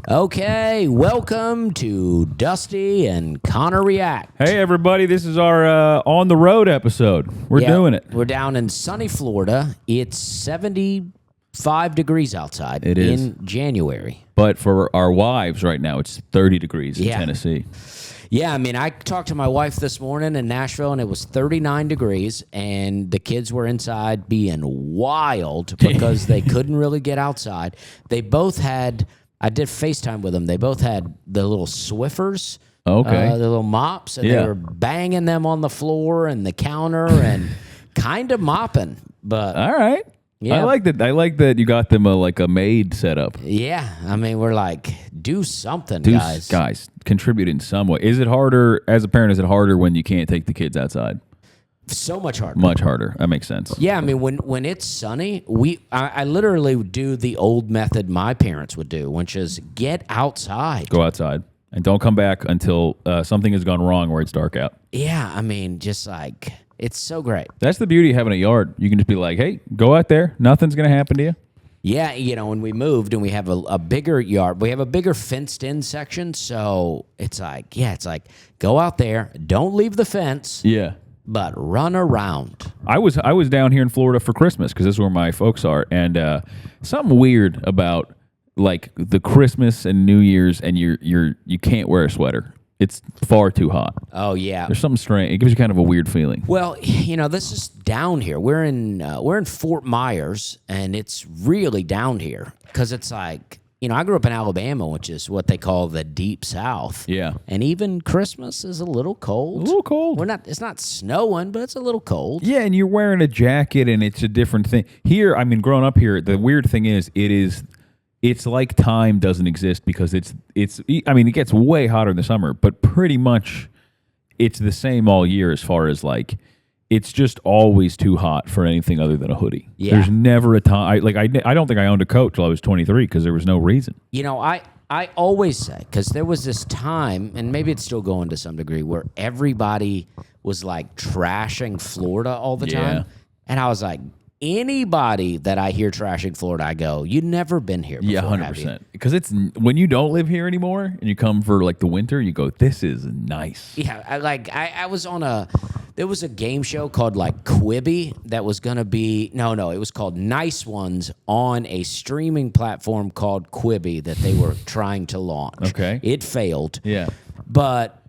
Okay, welcome to Dusty and Connor React. Hey, everybody. This is our on the road episode. We're doing it. We're down in sunny Florida. It's 75 degrees outside in January. But for our wives right now, it's 30 degrees in Tennessee. Yeah, I mean, I talked to my wife this morning in Nashville, and it was 39 degrees, and the kids were inside being wild because they couldn't really get outside. They both had... I did FaceTime with them. They both had the little Swiffers, the little mops, and they were banging them on the floor and the counter and kind of mopping. But all right, yeah, I like that. I like that you got them a maid set up. Yeah, I mean, we're like, do something, guys. Guys, contribute in some way. Is it harder as a parent? Is it harder when you can't take the kids outside? So much harder. Much harder. That makes sense. Yeah, I mean, when it's sunny, I literally do the old method my parents would do, which is get outside. Go outside. And don't come back until something has gone wrong where it's dark out. Yeah, I mean, just like, it's so great. That's the beauty of having a yard. You can just be like, hey, go out there. Nothing's going to happen to you. Yeah, you know, when we moved and we have a bigger yard, we have a bigger fenced-in section, so it's like, go out there, don't leave the fence. Yeah. But run around. I was down here in Florida for Christmas because this is where my folks are, and something weird about like the Christmas and New Year's, and you can't wear a sweater. It's far too hot. Oh yeah, there's something strange. It gives you kind of a weird feeling. Well, you know, this is down here. We're in Fort Myers, and it's really down here because it's like. You know, I grew up in Alabama, which is what they call the Deep South. Yeah. And even Christmas is a little cold. A little cold. It's not snowing, but it's a little cold. Yeah, and you're wearing a jacket, and it's a different thing. Here, I mean, growing up here, the weird thing is, it's like time doesn't exist because I mean, it gets way hotter in the summer, but pretty much it's the same all year as far as like, it's just always too hot for anything other than a hoodie. Yeah. There's never a time. I don't think I owned a coat till I was 23 because there was no reason. You know, I always say, because there was this time, and maybe it's still going to some degree, where everybody was like trashing Florida all the time. And I was like, anybody that I hear trashing Florida, I go, you've never been here before, 100%. Because it's when you don't live here anymore and you come for like the winter, you go, this is nice. Yeah, I was on there was a game show called like Quibi that was going to be, it was called Nice Ones on a streaming platform called Quibi that they were trying to launch. Okay. It failed. Yeah. But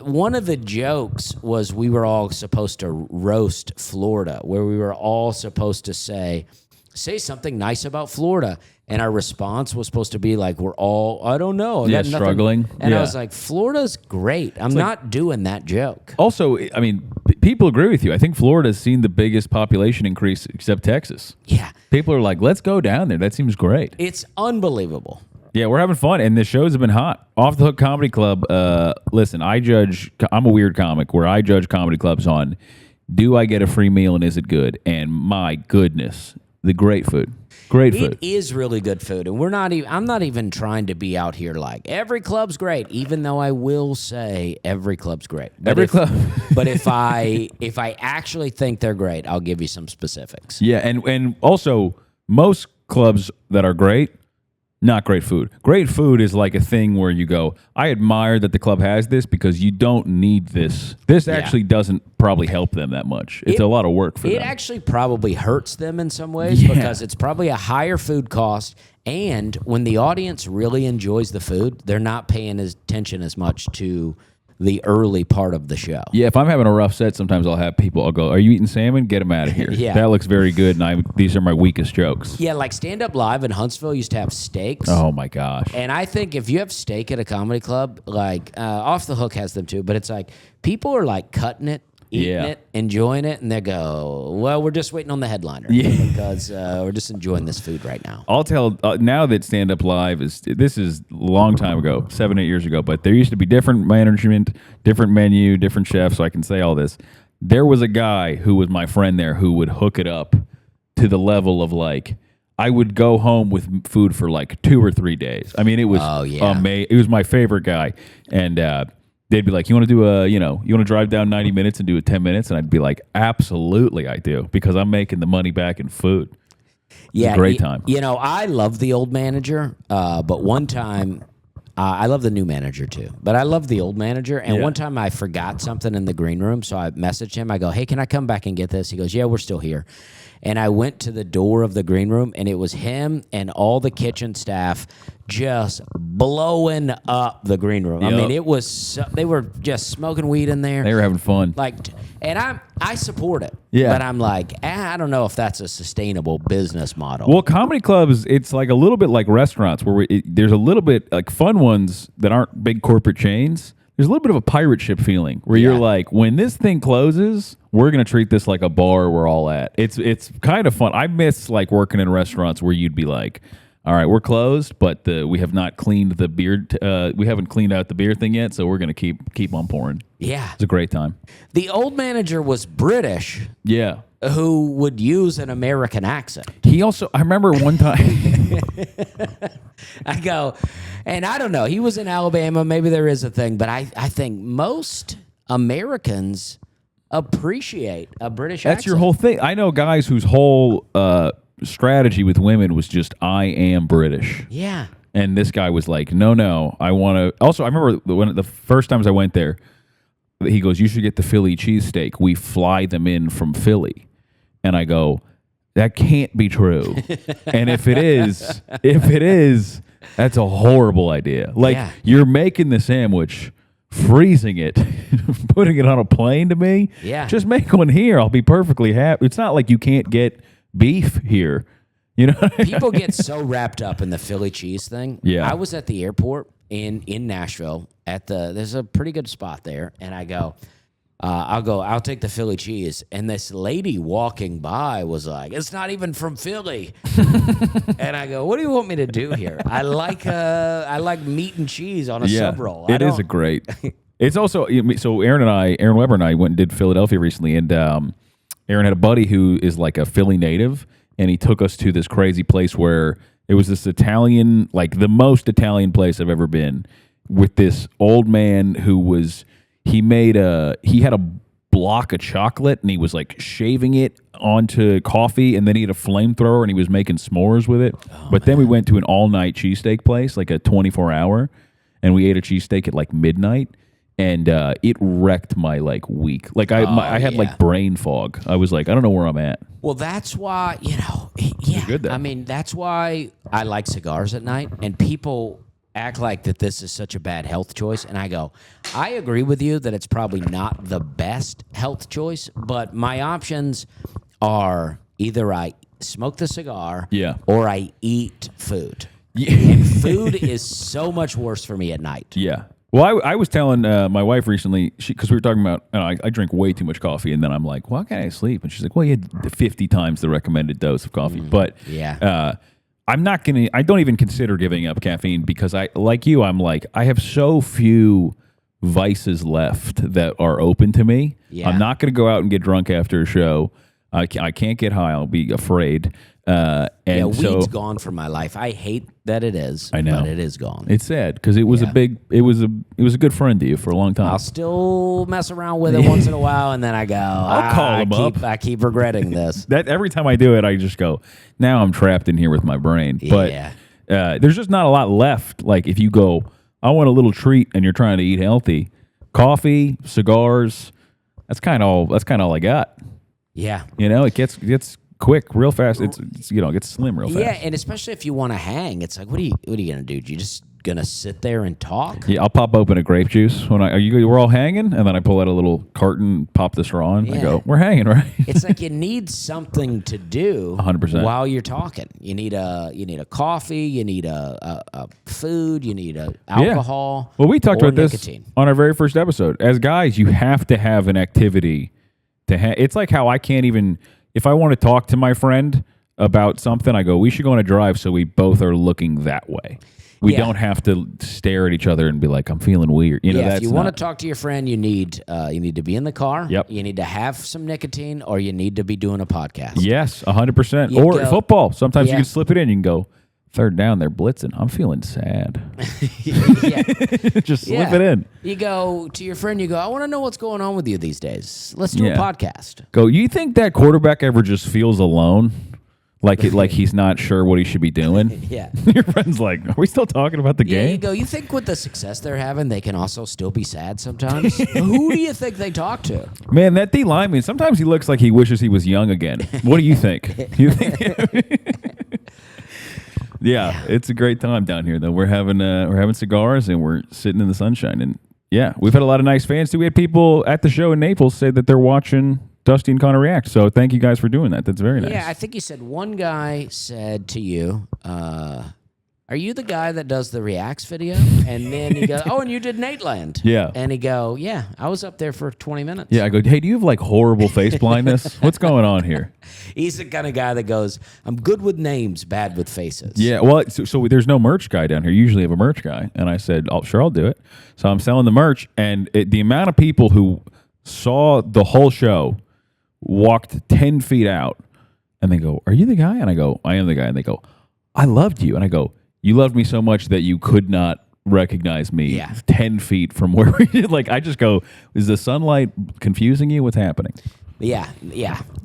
one of the jokes was we were all supposed to roast Florida, where we were all supposed to say something nice about Florida. And our response was supposed to be like, we're all, I don't know. Struggling. And I was like, Florida's great. I'm not doing that joke. Also, I mean, people agree with you. I think Florida's seen the biggest population increase except Texas. Yeah. People are like, let's go down there. That seems great. It's unbelievable. Yeah, we're having fun, and the shows have been hot. Off the Hook Comedy Club, listen, I'm a weird comic where I judge comedy clubs on, do I get a free meal and is it good? And my goodness, the great food. Great food. It is really good food, and I'm not even trying to be out here like, every club's great, even though I will say every club's great. But if I actually think they're great, I'll give you some specifics. Yeah, and also, most clubs that are great, not great food. Great food is like a thing where you go, I admire that the club has this because you don't need this. This actually doesn't probably help them that much. It's a lot of work for them. It actually probably hurts them in some ways because it's probably a higher food cost. And when the audience really enjoys the food, they're not paying attention as much to the early part of the show. Yeah, if I'm having a rough set, sometimes I'll go, are you eating salmon? Get them out of here. Yeah. That looks very good, and these are my weakest jokes. Yeah, like Stand Up Live in Huntsville used to have steaks. Oh, my gosh. And I think if you have steak at a comedy club, like Off the Hook has them too, but it's like people are like cutting it, eating it, enjoying it, and they go, well, we're just waiting on the headliner because we're just enjoying this food right now. I'll tell, now that Stand Up Live this is a long time ago, 7-8 years ago, but there used to be different management, different menu, different chefs, so I can say all this. There was a guy who was my friend there who would hook it up to the level of like, I would go home with food for like 2 or 3 days. I mean, it was amazing. It was my favorite guy. And they'd be like, you want to do you want to drive down 90 minutes and do it 10 minutes? And I'd be like, absolutely I do, because I'm making the money back in food. Yeah, a great time. You know, I love the old manager, but one time, I love the new manager too. But I love the old manager. And one time I forgot something in the green room, so I messaged him. I go, "Hey, can I come back and get this?" He goes, "Yeah, we're still here." And I went to the door of the green room, and it was him and all the kitchen staff just blowing up the green room. I mean, it was they were just smoking weed in there. They were having fun. And I support it. Yeah. But I'm like, I don't know if that's a sustainable business model. Well, comedy clubs, it's like a little bit like restaurants where there's a little bit like fun ones that aren't big corporate chains. There's a little bit of a pirate ship feeling where you're like, when this thing closes, we're going to treat this like a bar we're all at. It's kind of fun. I miss like working in restaurants where you'd be like, all right, we're closed, but we have not cleaned the beer. We haven't cleaned out the beer thing yet, so we're going to keep on pouring. Yeah. It's a great time. The old manager was British. Yeah. Who would use an American accent. He also, I remember one time. I go, and I don't know, he was in Alabama, maybe there is a thing, but I think most Americans appreciate a British accent. That's your whole thing. I know guys whose whole strategy with women was just, I am British. Yeah. And this guy was like, no, I want to. Also, I remember when the first times I went there, he goes, you should get the Philly cheesesteak. We fly them in from Philly. And I go, that can't be true. And if it is, that's a horrible idea. Like, you're making the sandwich, freezing it, putting it on a plane to me. Yeah. Just make one here. I'll be perfectly happy. It's not like you can't get beef here. You know, people get so wrapped up in the Philly cheese thing. Yeah. I was at the airport in Nashville there's a pretty good spot there, and I go, I'll take the Philly cheese. And this lady walking by was like, it's not even from Philly. And I go, what do you want me to do here? I like meat and cheese on a sub roll. It is a great. It's also, so Aaron Weber and I went and did Philadelphia recently, and Aaron had a buddy who is like a Philly native, and he took us to this crazy place where it was this Italian, like the most Italian place I've ever been, with this old man who was, he had a block of chocolate, and he was like shaving it onto coffee, and then he had a flamethrower, and he was making s'mores with it. Then we went to an all-night cheesesteak place, like a 24-hour, and we ate a cheesesteak at like midnight. And it wrecked my like week. Like I had like brain fog. I was like, I don't know where I'm at. Well, that's why, Good I mean, that's why I like cigars at night. And people act like that this is such a bad health choice. And I go, I agree with you that it's probably not the best health choice. But my options are either I smoke the cigar or I eat food. And food is so much worse for me at night. Yeah. Well, I was telling my wife recently, because we were talking about, I drink way too much coffee, and then I'm like, well, how can I sleep? And she's like, well, you had 50 times the recommended dose of coffee. But I'm not going to, I don't even consider giving up caffeine because I'm like, I have so few vices left that are open to me. Yeah. I'm not going to go out and get drunk after a show. I can't get high. I'll be afraid. Weed's gone from my life. I hate that it is. I know, but it is gone. It's sad because it was it was a good friend to you for a long time. I'll still mess around with it once in a while, and then I go, I'll call him up. I keep regretting this. That every time I do it, I just go, now I'm trapped in here with my brain. But there's just not a lot left. Like if you go, I want a little treat, and you're trying to eat healthy, coffee, cigars. That's kind of all I got. Yeah, it gets quick, real fast. It's gets slim real fast. Yeah, and especially if you want to hang, it's like, what are you gonna do? You just gonna sit there and talk? Yeah, I'll pop open a grape juice when we're all hanging, and then I pull out a little carton, pop the straw in. I go, we're hanging, right? It's like you need something to do 100% while you're talking. You need a coffee, you need a food, you need a alcohol. Well, we talked about nicotine. This on our very first episode. As guys, you have to have an activity it's like how I can't even, if I want to talk to my friend about something, I go, we should go on a drive so we both are looking that way. We don't have to stare at each other and be like, I'm feeling weird. If you want to talk to your friend, you need to be in the car. Yep. You need to have some nicotine, or you need to be doing a podcast. Yes, 100%. Or football. Sometimes you can slip it in. You can go, third down, they're blitzing. I'm feeling sad. Just slip it in. You go to your friend, I want to know what's going on with you these days. Let's do a podcast. Go, you think that quarterback ever just feels alone? like he's not sure what he should be doing. Yeah. Your friend's like, are we still talking about the Yeah, game? you go, you think with the success they're having, they can also still be sad sometimes? Who do you think they talk to? Man, that D lineman, sometimes he looks like he wishes he was young again. What do you think? You think? Yeah, it's a great time down here, though. We're having cigars and we're sitting in the sunshine. And yeah, we've had a lot of nice fans too. We had people at the show in Naples say that they're watching Dusty and Connor react. So thank you guys for doing that. That's very nice. Yeah, I think you said one guy said to you, are you the guy that does the reacts video? And then he goes, oh, and you did Nateland. Yeah. And he go, yeah, I was up there for 20 minutes. Yeah, I go, hey, do you have like horrible face blindness? What's going on here? He's the kind of guy that goes, I'm good with names, bad with faces. Yeah, well, so there's no merch guy down here. You usually have a merch guy. And I said, sure, I'll do it. So I'm selling the merch. And the amount of people who saw the whole show walked 10 feet out. And they go, are you the guy? And I go, I am the guy. And they go, I loved you. And I go, you loved me so much that you could not recognize me 10 feet from where we did. Like, I just go, is the sunlight confusing you? What's happening? Yeah.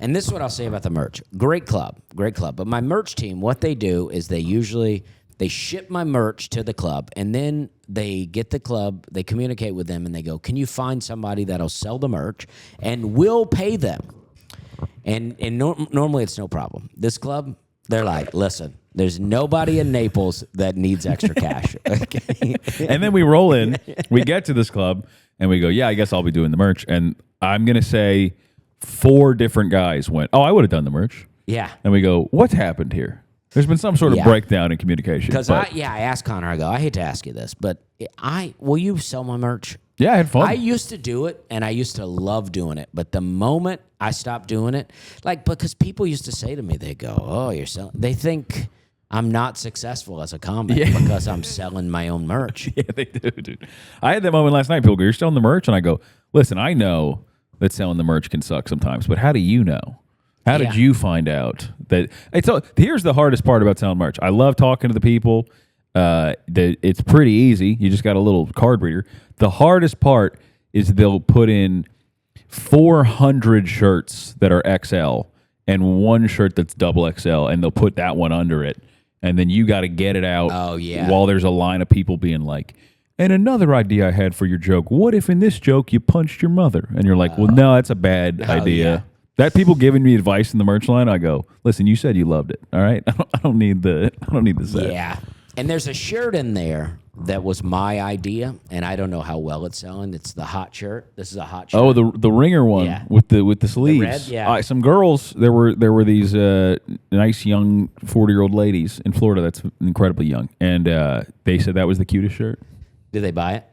And this is what I'll say about the merch. Great club. But my merch team, what they do is they ship my merch to the club, and then they get the club, they communicate with them, and they go, can you find somebody that'll sell the merch, and we'll pay them. And normally it's no problem. This club, they're like, listen, there's nobody in Naples that needs extra cash. Okay? And then we roll in, we get to this club, and we go, yeah, I guess I'll be doing the merch. And I'm going to say 4 different guys went, oh, I would have done the merch. Yeah. And we go, what's happened here? There's been some sort of breakdown in communication. Because I asked Connor, I go, I hate to ask you this, but will you sell my merch? Yeah, I had fun. I used to do it, and I used to love doing it. But the moment I stopped doing it, because people used to say to me, they go, oh, you're selling. They think I'm not successful as a comic because I'm selling my own merch. Yeah, they do, dude. I had that moment last night. People go, you're selling the merch? And I go, listen, I know that selling the merch can suck sometimes, but how do you know? How did you find out that? Here's the hardest part about selling merch. I love talking to the people. It's pretty easy. You just got a little card reader. The hardest part is they'll put in 400 shirts that are XL and one shirt that's double XL, and they'll put that one under it. And then you got to get it out while there's a line of people being like, and another idea I had for your joke, what if in this joke you punched your mother? And you're like, well, no, that's a bad idea. Yeah. That people giving me advice in the merch line, I go, listen, you said you loved it. All right. I don't need the set. Yeah. And there's a shirt in there that was my idea, and I don't know how well it's selling. It's the hot shirt. This is a hot shirt. Oh, the ringer one with the sleeves. The red, some girls. There were these nice young 40-year-old ladies in Florida. That's incredibly young, and they said that was the cutest shirt. Did they buy it?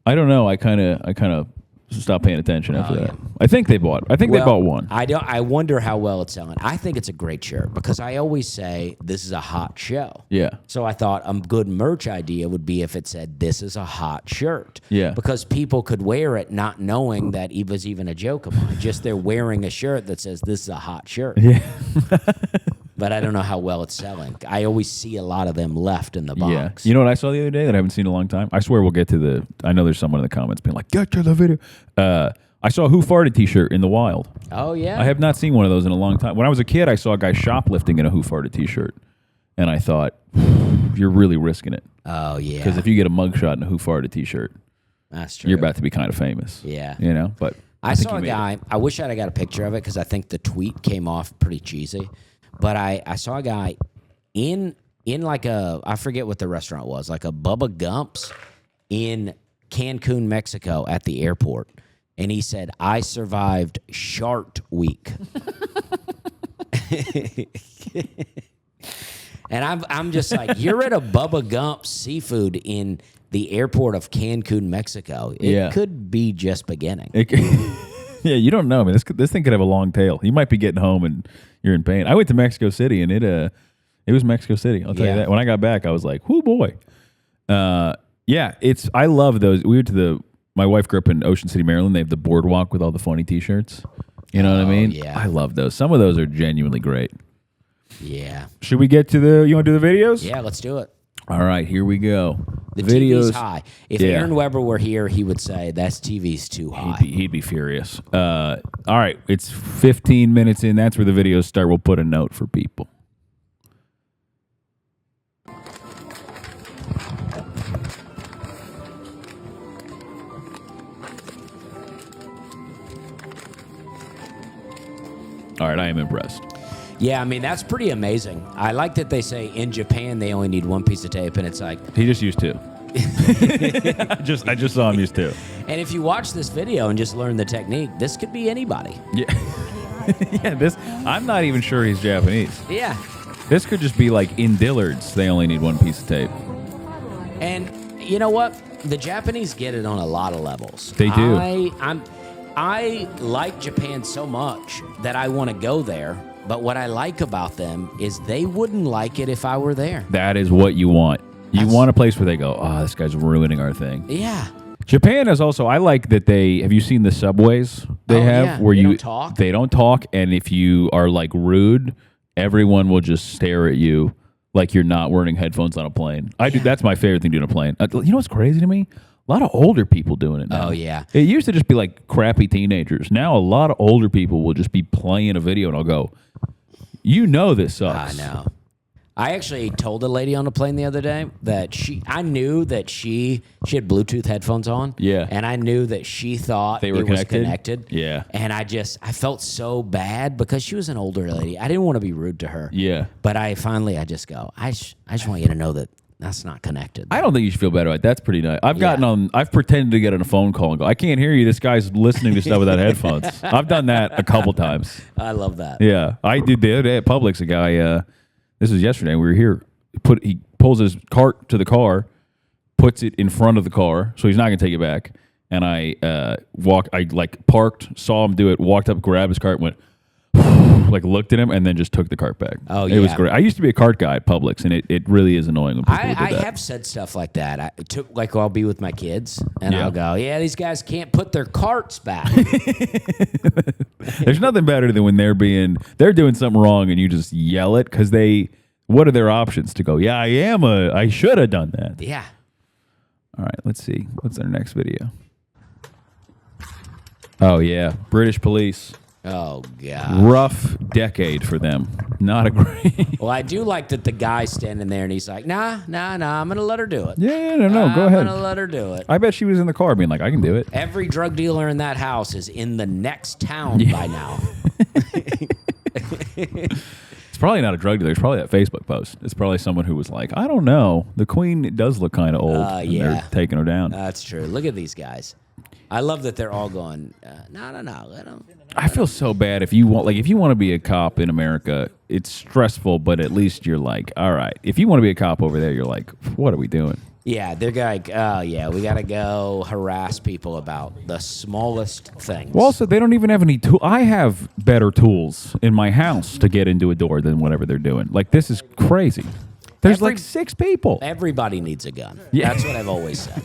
I don't know. I kind of stopped paying attention after that. Yeah. I think they bought one. I wonder how well it's selling. I think it's a great shirt because I always say this is a hot show. Yeah. So I thought a good merch idea would be if it said this is a hot shirt. Yeah. Because people could wear it not knowing that it was even a joke of mine. Just they're wearing a shirt that says this is a hot shirt. Yeah. But I don't know how well it's selling. I always see a lot of them left in the box. Yeah. You know what I saw the other day that I haven't seen in a long time? I swear we'll get to I know there's someone in the comments being like, get to the video. I saw a Who Farted t-shirt in the wild. Oh, yeah? I have not seen one of those in a long time. When I was a kid, I saw a guy shoplifting in a Who Farted t-shirt. And I thought, you're really risking it. Oh, yeah. Because if you get a mugshot in a Who Farted t-shirt, that's true. You're about to be kind of famous. Yeah. You know? But I saw a guy, I wish I'd have got a picture of it because I think the tweet came off pretty cheesy. But I saw a guy in like I forget what the restaurant was, like a Bubba Gump's in Cancun, Mexico at the airport. And he said, I survived Shark Week. And I'm just like, you're at a Bubba Gump's seafood in the airport of Cancun, Mexico. It could be just beginning. Yeah, you don't know. I mean, this thing could have a long tail. You might be getting home and you're in pain. I went to Mexico City, and it was Mexico City. I'll tell you that. When I got back, I was like, "Whoo, boy!" I love those. We went to my wife grew up in Ocean City, Maryland. They have the boardwalk with all the funny T-shirts. You know what I mean? Yeah, I love those. Some of those are genuinely great. Yeah. Should we get to you want to do the videos? Yeah, let's do it. All right, here we go. The videos, TV's high. If yeah. Aaron Weber were here, he would say that's TV's too high. He'd be furious. All right, it's 15 minutes in. That's where the videos start. We'll put a note for people. All right, I am impressed. Yeah, I mean, that's pretty amazing. I like that they say in Japan they only need one piece of tape, and it's like... He just used two. I just saw him use two. And if you watch this video and just learn the technique, this could be anybody. Yeah. Yeah, I'm not even sure he's Japanese. Yeah. This could just be like in Dillard's, they only need one piece of tape. And you know what? The Japanese get it on a lot of levels. They do. I like Japan so much that I want to go there. But what I like about them is they wouldn't like it if I were there. That is what you want. You want a place where they go, oh, this guy's ruining our thing. Yeah. Japan is also, I like that have you seen the subways they have? Yeah. Where they don't talk? They don't talk, and if you are like rude, everyone will just stare at you like you're not wearing headphones on a plane. That's my favorite thing to do on a plane. You know what's crazy to me? A lot of older people doing it now. Oh, yeah. It used to just be like crappy teenagers. Now a lot of older people will just be playing a video, and I'll go, you know this sucks. I know. I actually told a lady on the plane the other day that I knew that she had Bluetooth headphones on. Yeah. And I knew that she thought They were it was connected? connected. Yeah. And I felt so bad because she was an older lady. I didn't want to be rude to her. Yeah. But I just go, I just want you to know that that's not connected. I don't think you should feel bad about it. That's pretty nice. I've pretended to get on a phone call and go, I can't hear you. This guy's listening to stuff without headphones. I've done that a couple times. I love that. Yeah. I did the other day at Publix. A guy, this was yesterday. We were here. He pulls his cart to the car, puts it in front of the car, so he's not going to take it back. And I parked, saw him do it, walked up, grabbed his cart, went, like looked at him, and then just took the cart back. Oh, yeah. It was great. I used to be a cart guy at Publix, and it really is annoying when people do that. I have said stuff like that. I'll be with my kids, and Yeah. I'll go, yeah, these guys can't put their carts back. There's nothing better than when they're doing something wrong, and you just yell it, because what are their options to go, yeah, I should have done that. Yeah. All right, let's see. What's our next video? Oh, yeah. British police. Oh, God. Rough decade for them. Not a great... Well, I do like that the guy's standing there, and he's like, nah, I'm going to let her do it. Yeah, no, go ahead. I'm going to let her do it. I bet she was in the car being like, I can do it. Every drug dealer in that house is in the next town by now. It's probably not a drug dealer. It's probably that Facebook post. It's probably someone who was like, I don't know. The queen does look kind of old. And yeah. they're taking her down. That's true. Look at these guys. I love that they're all going, no. Let them. I feel so bad if you want to be a cop in America, it's stressful, but at least you're like, all right. If you want to be a cop over there, you're like, what are we doing? Yeah, they're like, oh, yeah, we got to go harass people about the smallest things. Well, also, they don't even have any tools. I have better tools in my house to get into a door than whatever they're doing. Like, this is crazy. There's like 6 people. Everybody needs a gun. Yeah. That's what I've always said.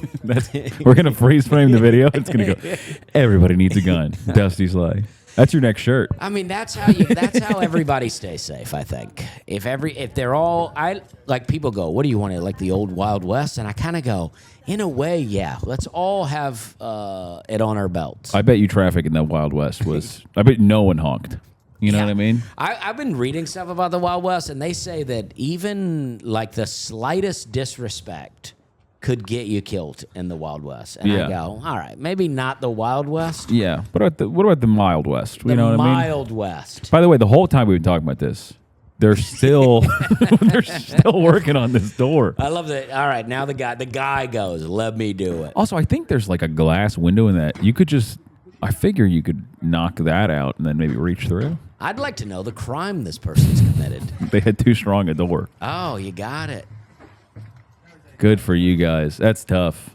We're going to freeze frame the video. It's going to go, everybody needs a gun. Dusty's like, that's your next shirt. I mean, that's how everybody stays safe, I think. If they're all, people go, what do you want, like the old Wild West? And I kind of go, in a way, yeah, let's all have it on our belts. I bet you traffic in the Wild West I bet no one honked. You know what I mean? I've been reading stuff about the Wild West, and they say that even like the slightest disrespect could get you killed in the Wild West. And I go, all right, maybe not the Wild West. Yeah. What about the Mild West? You know what I mean? Mild West. By the way, the whole time we've been talking about this, they're still working on this door. I love that. All right, now the guy goes, let me do it. Also, I think there's like a glass window in that. I figure you could knock that out and then maybe reach through. I'd like to know the crime this person's committed. They had too strong a door. Oh, you got it. Good for you guys. That's tough.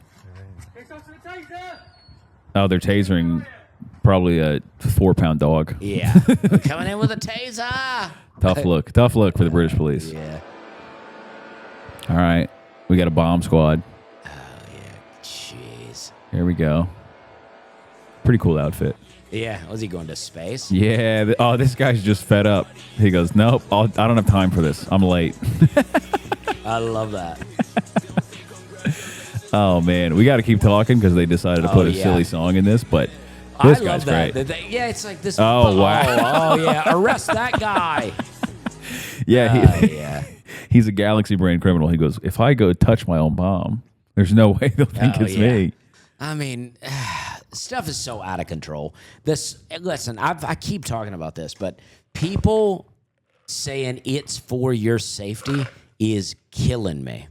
Oh, they're tasering probably a 4-pound dog. Yeah. We're coming in with a taser. Tough look for the British police. Yeah. All right. We got a bomb squad. Oh, yeah. Jeez. Here we go. Pretty cool outfit. Yeah. Was he going to space? Yeah. This guy's just fed up. He goes, nope, I don't have time for this. I'm late. I love that. Oh man, we got to keep talking because they decided to put a silly song in this, but this guy's great. Yeah, it's like this. Oh wow. Oh yeah, arrest that guy. Yeah, he's a galaxy brain criminal. He goes, if I go touch my own bomb, there's no way they'll think it's me. I mean, stuff is so out of control. Listen, I keep talking about this, but people saying it's for your safety is killing me.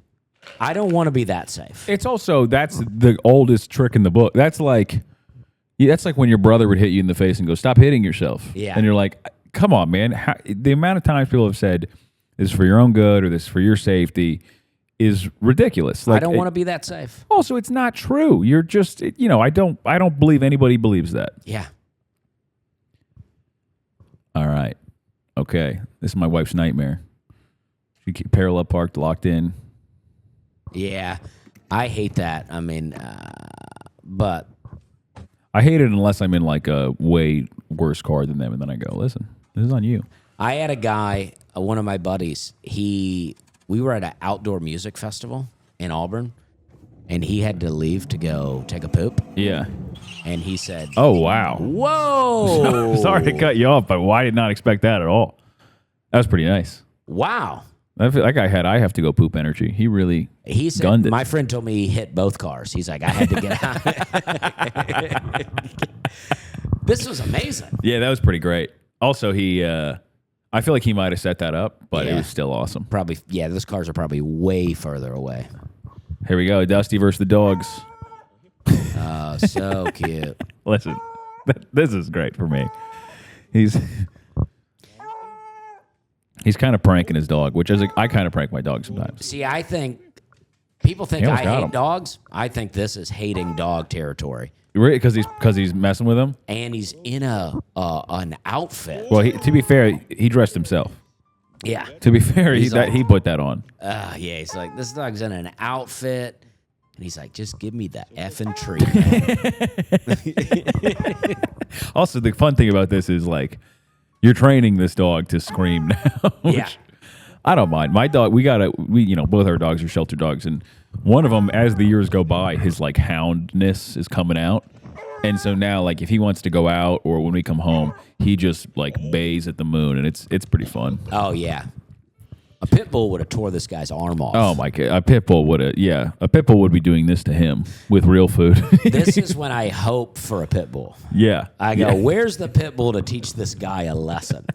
I don't want to be that safe. It's also, that's the oldest trick in the book. That's like when your brother would hit you in the face and go, stop hitting yourself. Yeah. And you're like, come on, man. The amount of times people have said, this is for your own good or this is for your safety is ridiculous. Like, I don't want to be that safe. Also, it's not true. You're just, I don't believe anybody believes that. Yeah. All right. Okay. This is my wife's nightmare. She keep parallel parked, locked in. Yeah. I hate that. I mean, but I hate it unless I'm in like a way worse car than them, and then I go, listen, this is on you. I had a guy, one of my buddies, we were at an outdoor music festival in Auburn, and he had to leave to go take a poop. Yeah. And he said, oh, wow. Whoa. Sorry to cut you off, but I did not expect that at all. That was pretty nice. Wow. That guy had I have to go poop energy. He really gunned it. My friend told me he hit both cars. He's like, I had to get out. This was amazing. Yeah, that was pretty great. Also, I feel like he might have set that up, but it was still awesome. Probably, yeah, those cars are probably way further away. Here we go, Dusty versus the dogs. Oh, so cute. Listen, this is great for me. He's kind of pranking his dog, which is I kind of prank my dog sometimes. See, I think people think I hate him. dogs. I think this is hating dog territory. Really? Because he's messing with him? And he's in an outfit. Well, to be fair, he dressed himself. Yeah. To be fair, he put that on. Yeah, he's like, this dog's in an outfit. And he's like, just give me the effing treat. Also, the fun thing about this is, like, you're training this dog to scream now. Yeah. I don't mind. My dog, both our dogs are shelter dogs, and one of them, as the years go by, his like houndness is coming out, and so now, like, if he wants to go out or when we come home, he just like bays at the moon, and it's pretty fun. Oh yeah, a pit bull would have tore this guy's arm off. Oh my god, a pit bull would be doing this to him with real food. This is when I hope for a pit bull. Yeah, I go, where's the pit bull to teach this guy a lesson?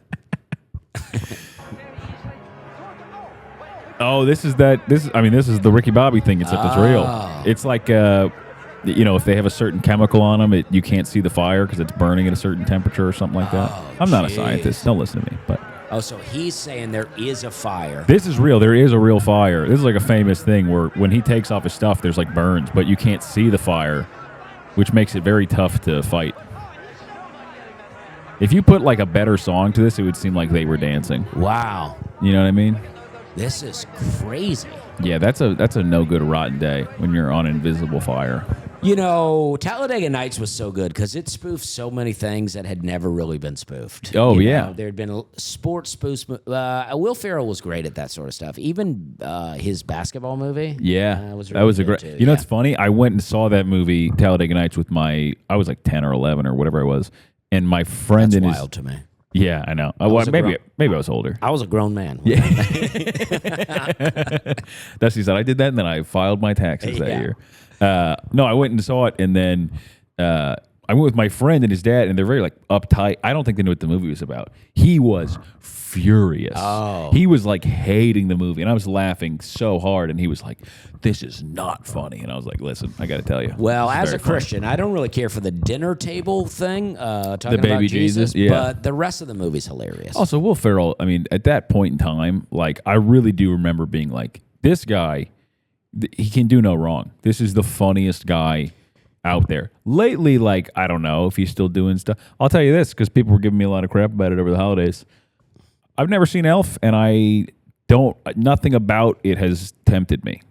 Oh, this is the Ricky Bobby thing, except it's real. It's like, if they have a certain chemical on them, you can't see the fire because it's burning at a certain temperature or something like that. I'm not a scientist. Don't listen to me. But so he's saying there is a fire. This is real. There is a real fire. This is like a famous thing where when he takes off his stuff, there's like burns, but you can't see the fire, which makes it very tough to fight. If you put like a better song to this, it would seem like they were dancing. Wow. You know what I mean? This is crazy. Yeah, that's a no good rotten day when you're on invisible fire. Talladega Nights was so good because it spoofed so many things that had never really been spoofed. Oh, yeah. There had been sports spoofs. Will Ferrell was great at that sort of stuff. Even his basketball movie. Yeah, was that was a great. too. It's funny. I went and saw that movie Talladega Nights with I was like 10 or 11 or whatever I was, and my friend That's and wild to me. Yeah, I know. Maybe I was older. I was a grown man. Yeah. Dusty said I did that, and then I filed my taxes that year. No, I went and saw it, and then I went with my friend and his dad, and they're very like uptight. I don't think they knew what the movie was about. He was furious. Oh. He was like hating the movie, and I was laughing so hard, and he was like, "This is not funny." And I was like, "Listen, I got to tell you." Well, as a Christian, I don't really care for the dinner table thing, talking the baby about Jesus, yeah. but the rest of the movie's hilarious. Also, Will Ferrell, I mean, at that point in time, like, I really do remember being like, this guy, he can do no wrong. This is the funniest guy out there. Lately, like, I don't know if he's still doing stuff. I'll tell you this, because people were giving me a lot of crap about it over the holidays. I've never seen Elf, and nothing about it has tempted me.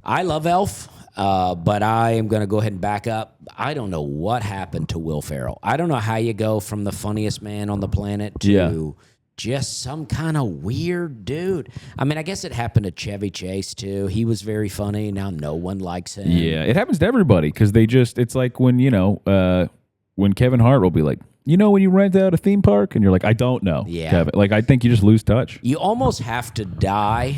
I love Elf, but I am going to go ahead and back up. I don't know what happened to Will Ferrell. I don't know how you go from the funniest man on the planet to just some kind of weird dude. I mean, I guess it happened to Chevy Chase too. He was very funny. Now no one likes him. Yeah, it happens to everybody because it's like when, when Kevin Hart will be like, when you rent out a theme park and you're like, I don't know. Yeah. Kevin. Like, I think you just lose touch. You almost have to die.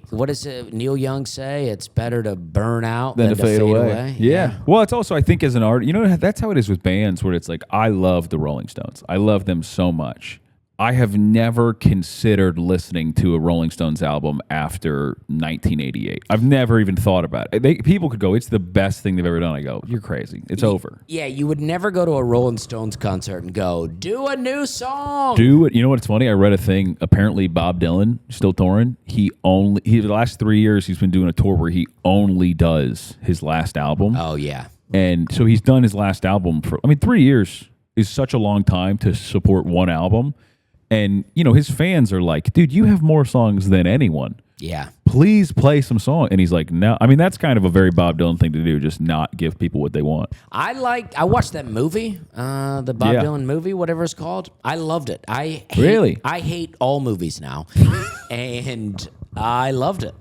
What does Neil Young say? It's better to burn out than to fade away. Yeah. Well, it's also, I think, as an artist, that's how it is with bands where it's like, I love the Rolling Stones. I love them so much. I have never considered listening to a Rolling Stones album after 1988. I've never even thought about it. People could go, it's the best thing they've ever done. I go, you're crazy. It's over. Yeah, you would never go to a Rolling Stones concert and go, do a new song. Do it. You know what's funny? I read a thing. Apparently, Bob Dylan, still touring. The last 3 years, he's been doing a tour where he only does his last album. Oh, yeah. And so he's done his last album for, 3 years is such a long time to support one album. And, his fans are like, dude, you have more songs than anyone. Yeah. Please play some song. And he's like, no. I mean, that's kind of a very Bob Dylan thing to do, just not give people what they want. I watched that movie, the Bob Dylan movie, whatever it's called. I loved it. I hate all movies now. And I loved it.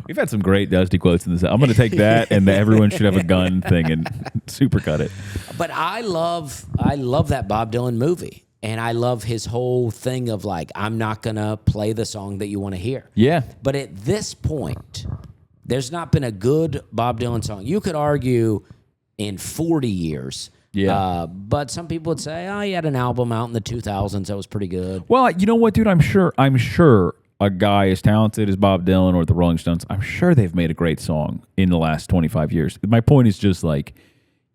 We've had some great Dusty quotes in this. I'm going to take that and the everyone should have a gun thing and supercut it. But I love that Bob Dylan movie. And I love his whole thing of like, I'm not going to play the song that you want to hear. Yeah. But at this point, there's not been a good Bob Dylan song. You could argue in 40 years. Yeah. But some people would say, he had an album out in the 2000s that was pretty good. Well, you know what, dude? I'm sure a guy as talented as Bob Dylan or the Rolling Stones, I'm sure they've made a great song in the last 25 years. My point is just like,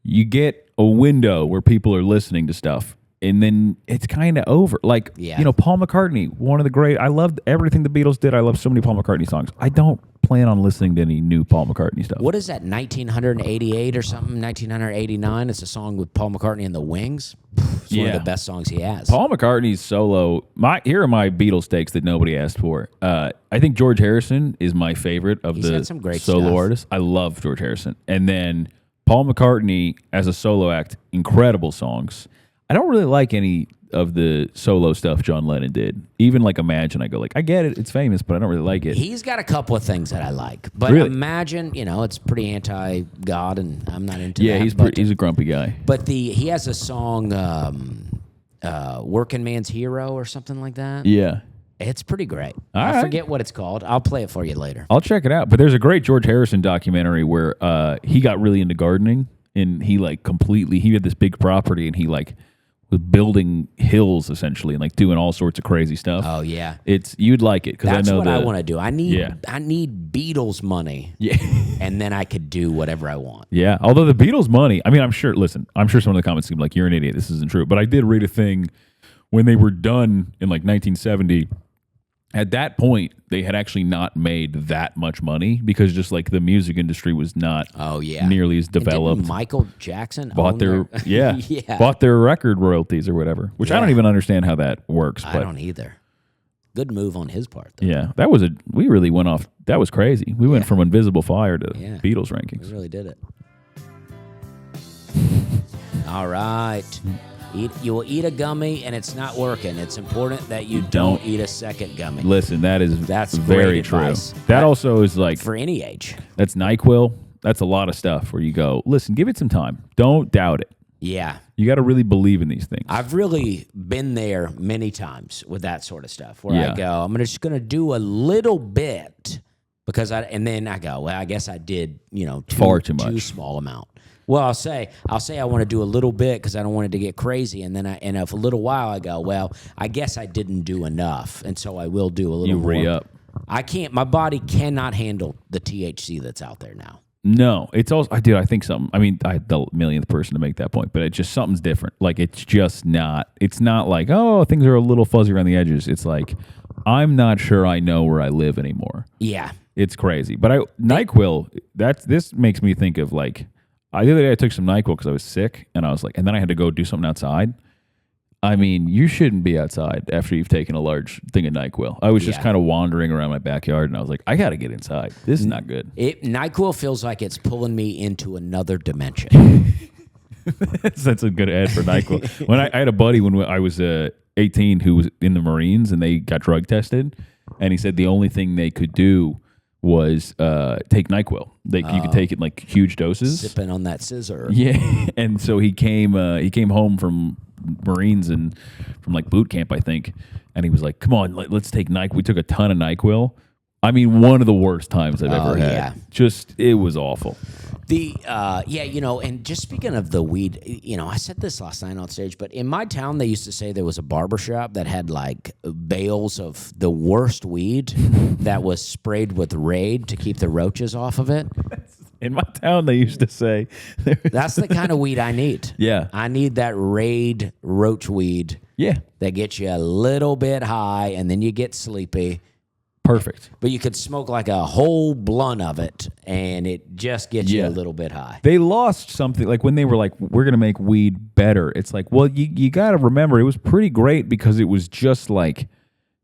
you get a window where people are listening to stuff. And then it's kind of over. Like, Paul McCartney, one of the great. I loved everything the Beatles did. I love so many Paul McCartney songs. I don't plan on listening to any new Paul McCartney stuff. What is that, 1988 or something? 1989? It's a song with Paul McCartney and the Wings. It's one of the best songs he has. Paul McCartney's solo. Here are my Beatles takes that nobody asked for. I think George Harrison is my favorite of the some great solo artists. I love George Harrison. And then Paul McCartney as a solo act, incredible songs. I don't really like any of the solo stuff John Lennon did. Even like Imagine, I go like, I get it, it's famous, but I don't really like it. He's got a couple of things that I like. But really? Imagine, it's pretty anti-God, and I'm not into that. Yeah, he's a grumpy guy. But he has a song, Working Man's Hero or something like that. Yeah. It's pretty great. I forget what it's called. I'll play it for you later. I'll check it out. But there's a great George Harrison documentary where he got really into gardening, and he had this big property, and he was building hills essentially and like doing all sorts of crazy stuff. Oh yeah, you'd like it because I know what I want to do. I need Beatles money. Yeah, and then I could do whatever I want. Yeah, although the Beatles money, I'm sure. Listen, I'm sure some of the comments seem like you're an idiot. This isn't true, but I did read a thing when they were done in like 1970. At that point, they had actually not made that much money because just like the music industry was not nearly as developed. Didn't Michael Jackson bought their record royalties or whatever, which I don't even understand how that works. I don't either. Good move on his part, though. Yeah, we really went off. That was crazy. We went from Invisible Fire to Beatles rankings. We really did it. All right. You will eat a gummy and it's not working. It's important that you don't eat a second gummy. Listen, that's very true. Advice. That also is like for any age. That's NyQuil. That's a lot of stuff where you go, listen, give it some time. Don't doubt it. Yeah. You got to really believe in these things. I've really been there many times with that sort of stuff where I go, I'm just going to do a little bit and then I go, well, I guess I did, far too much. Too small amount. Well, I'll say I want to do a little bit because I don't want it to get crazy, and then in a little while I go, well, I guess I didn't do enough, and so I will do a little more. You re-up. I can't. My body cannot handle the THC that's out there now. No, it's also. I think something. I'm the millionth person to make that point, but it's just something's different. Like it's just not. It's not like things are a little fuzzy around the edges. It's like I'm not sure I know where I live anymore. Yeah, it's crazy. But NyQuil. This makes me think of like. The other day I took some NyQuil because I was sick, and I was like, and then I had to go do something outside. You shouldn't be outside after you've taken a large thing of NyQuil. I was just kind of wandering around my backyard, and I was like, I got to get inside. This is not good. NyQuil feels like it's pulling me into another dimension. That's a good ad for NyQuil. When I had a buddy when I was 18 who was in the Marines and they got drug tested, and he said the only thing they could do was take NyQuil. You could take it in like huge doses. Sipping on that scissor. Yeah, and so he came home from Marines and from like boot camp, I think, and he was like, "Come on, let's take NyQuil." We took a ton of NyQuil. I mean, one of the worst times I've ever had. Yeah. Just, it was awful. And just speaking of the weed, I said this last night on stage, but in my town, they used to say there was a barbershop that had like bales of the worst weed that was sprayed with Raid to keep the roaches off of it. In my town, they used to say. That's the kind of weed I need. Yeah. I need that Raid roach weed. Yeah. That gets you a little bit high and then you get sleepy. Perfect. But you could smoke like a whole blunt of it, and it just gets you a little bit high. They lost something, like when they were like, we're going to make weed better. It's like, well, you got to remember, it was pretty great because it was just like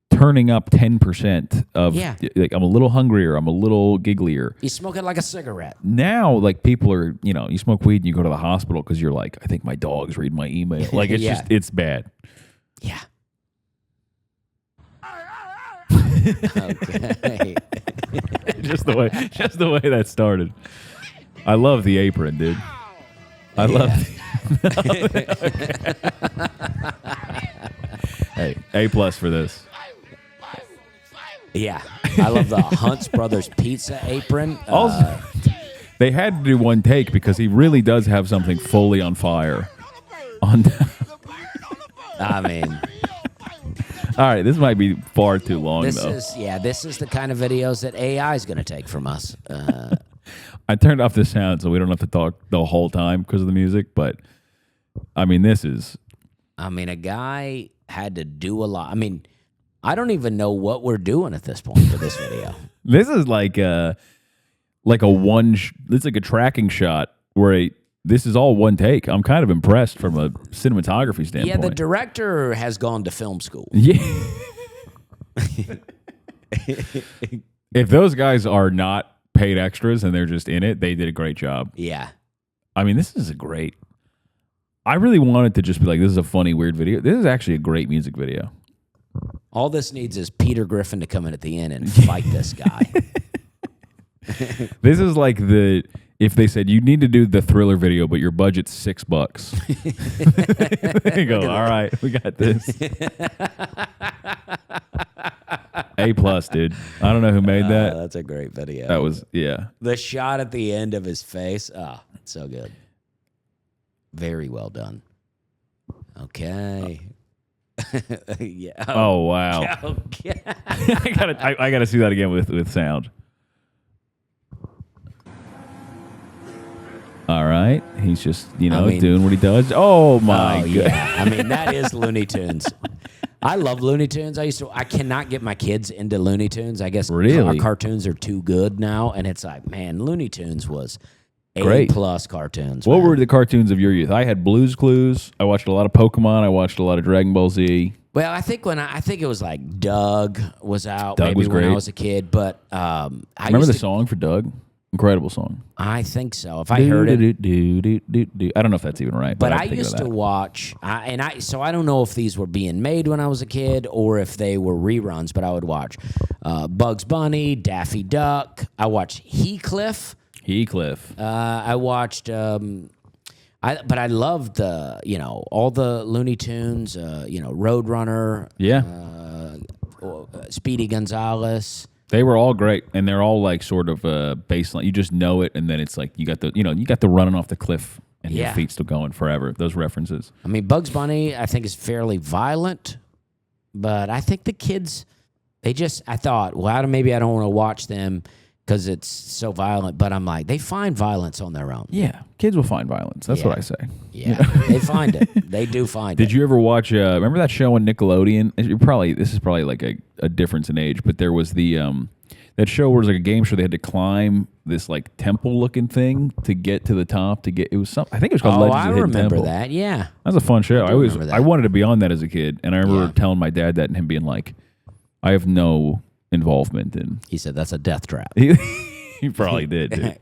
turning up 10% of, like, I'm a little hungrier, I'm a little gigglier. You smoke it like a cigarette. Now, like, people are, you smoke weed and you go to the hospital because you're like, I think my dog's reading my email. Like, it's just, it's bad. Yeah. Okay. just the way that started. I love the apron, dude. I love. Hey, A+ for this. Yeah, I love the Hunt's Brothers Pizza apron. Also, they had to do one take because he really does have something fully on fire. I mean. All right, this might be far too long, This though. This is the kind of videos that AI is going to take from us. I turned off the sound so we don't have to talk the whole time because of the music, but, I mean, this is... a guy had to do a lot. I mean, I don't even know what we're doing at this point for this video. This is like a it's like a tracking shot where this is all one take. I'm kind of impressed from a cinematography standpoint. Yeah, the director has gone to film school. Yeah. If those guys are not paid extras and they're just in it, they did a great job. Yeah. I mean, this is I really wanted to just be like, this is a funny, weird video. This is actually a great music video. All this needs is Peter Griffin to come in at the end and fight this guy. This is like if they said you need to do the Thriller video, but your budget's $6. There you go. All right, we got this. A+, dude. I don't know who made that. That's a great video. That was, yeah. The shot at the end of his face. Oh, it's so good. Very well done. Okay. Yeah. Oh, wow. Okay. I gotta see that again with sound. All right, he's just doing what he does. Oh my god! Yeah. That is Looney Tunes. I love Looney Tunes. I cannot get my kids into Looney Tunes. I guess really? Our cartoons are too good now, and it's like, man, Looney Tunes was great. A+ cartoons. What were the cartoons of your youth? I had Blue's Clues. I watched a lot of Pokemon. I watched a lot of Dragon Ball Z. Well, I think it was like Doug was out. Doug maybe was great when I was a kid, but I remember the song for Doug. Incredible song. I think so. If I heard it, I don't know if that's even right. But I used to watch, so I don't know if these were being made when I was a kid or if they were reruns. But I would watch Bugs Bunny, Daffy Duck. I watched Heathcliff. I watched. But I loved all the Looney Tunes. Roadrunner. Yeah. Speedy Gonzales. They were all great, and they're all like sort of baseline. You just know it, and then it's like you got the running off the cliff, and your feet still going forever. Those references. Bugs Bunny, I think, is fairly violent, but I think the kids, I thought, well, maybe I don't want to watch them because it's so violent. But I'm like, they find violence on their own. Yeah, kids will find violence. That's what I say. Yeah, they find it. They do find it. Did you ever watch? Remember that show on Nickelodeon? This is probably like a difference in age, but there was that show where it was like a game show. They had to climb this like temple looking thing to get to the top. It was something. I think it was called Legends of the Hidden Temple. I remember that. Yeah, that was a fun show. I wanted to be on that as a kid, and I remember telling my dad that and him being like, "I have no involvement in." He said, "That's a death trap." He probably did, dude.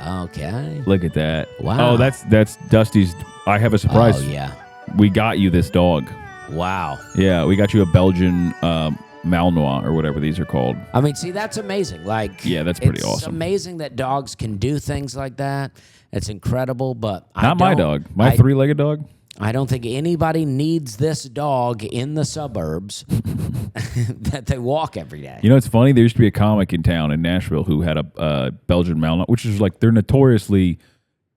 Okay. Look at that. Wow. Oh, that's Dusty's I Have a Surprise. Oh, yeah. we got you this dog. Wow. Yeah, we got you a Belgian Malinois or whatever these are called. I mean, see, that's amazing. Like, yeah, that's pretty awesome. It's amazing that dogs can do things like that. It's incredible, but not my dog. My three-legged dog. I don't think anybody needs this dog in the suburbs that they walk every day. You know, it's funny. There used to be a comic in town in Nashville who had a Belgian Malinois, which is like they're notoriously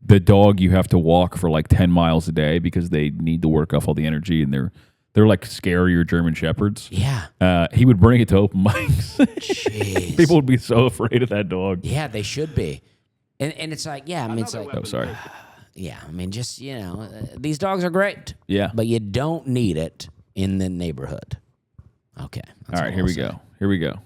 the dog you have to walk for like 10 miles a day because they need to work off all the energy, and they're like scarier German Shepherds. Yeah. He would bring it to open mics. Jeez. People would be so afraid of that dog. Yeah, they should be. And it's like, yeah, I mean, it's like, oh, sorry. Yeah, I mean, just, these dogs are great. Yeah. But you don't need it in the neighborhood. Okay. All right, here we go. Here we go.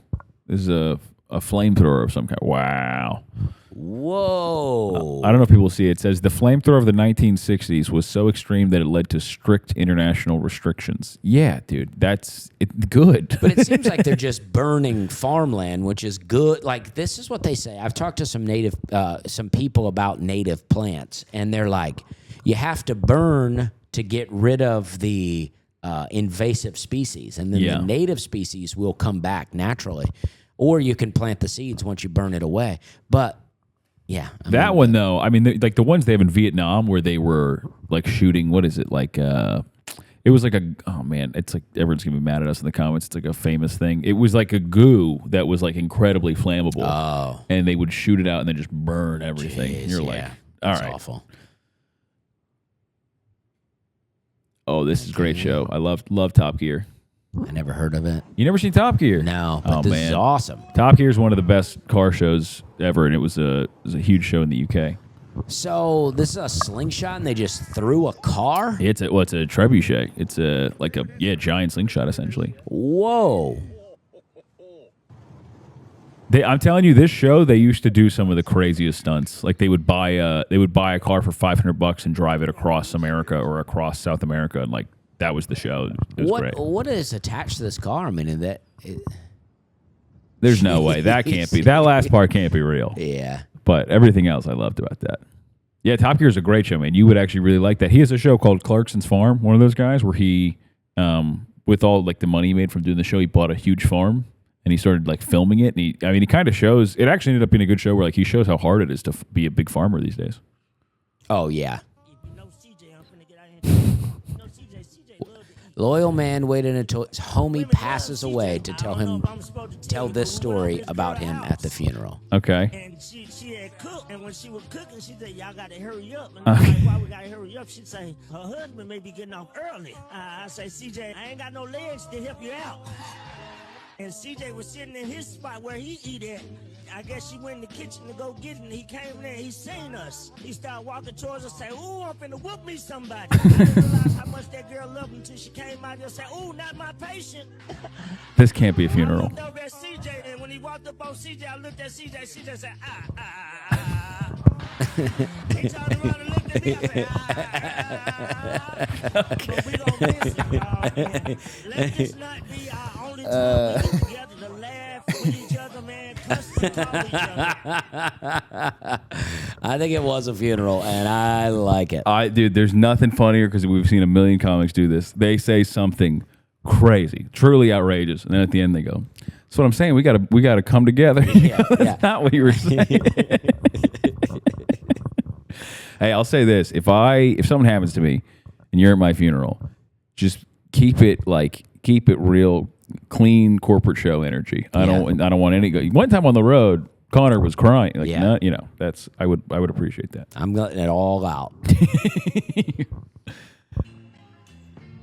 This is a flamethrower of some kind. Wow. Whoa. I don't know if people see it. It says the flamethrower of the 1960s was so extreme that it led to strict international restrictions. Yeah, dude, that's good. But it seems like they're just burning farmland, which is good. Like, this is what they say. I've talked to some people about native plants, and they're like, you have to burn to get rid of the invasive species, and then the native species will come back naturally. Or you can plant the seeds once you burn it away. But yeah. That one, though, I mean, like the ones they have in Vietnam where they were like shooting, what is it? Like, it was like oh man, it's like everyone's going to be mad at us in the comments. It's like a famous thing. It was like a goo that was like incredibly flammable. Oh. And they would shoot it out and then just burn everything. Jeez, and you're like, all right. Awful. Oh, this is a great show. I love Top Gear. I never heard of it. You never seen Top Gear? No, but this is awesome. Top Gear is one of the best car shows ever, and it was a huge show in the UK. So this is a slingshot, and they just threw a car? It's a trebuchet. It's a giant slingshot essentially. Whoa. I'm telling you, this show they used to do some of the craziest stunts. Like they would buy a car for $500 and drive it across America or across South America, and like. That was the show. It was great. What is attached to this car? I mean, there's no way. That can't be. That last part can't be real. Yeah. But everything else I loved about that. Yeah, Top Gear is a great show, man. You would actually really like that. He has a show called Clarkson's Farm, one of those guys where he, with all like the money he made from doing the show, he bought a huge farm and he started like filming it. And he kind of shows, it actually ended up being a good show where like he shows how hard it is to be a big farmer these days. Oh, yeah. Loyal man waited until his homie passes away to tell this story about him at the funeral. Okay. And she had cooked, and when she was cooking, she said, y'all got to hurry up. And I'm like, why we got to hurry up? She'd say, her husband may be getting off early. I say, CJ, I ain't got no legs to help you out. And CJ was sitting in his spot where he eat at. I guess she went in the kitchen to go get it, and he came in there, he seen us. He started walking towards us, say, ooh, I'm finna whoop me somebody. I didn't realize how much that girl loved him until she came out there and said, ooh, not my patient. This can't be a funeral. I looked over at CJ, and when he walked up on CJ, I looked at CJ, CJ said, He turned around and looked at me, I said, But we gonna miss it, man. Let this not be our only time we get together to laugh with each other, man. I think it was a funeral, and I like it. Dude, there's nothing funnier because we've seen a million comics do this. They say something crazy, truly outrageous, and then at the end they go, "That's what I'm saying. We gotta come together." That's not what you were saying. Hey, I'll say this: if something happens to me and you're at my funeral, just keep it real. Clean corporate show energy. I don't want any. One time on the road, Connor was crying. Like, that's I would appreciate that. I'm letting it all out. Okay,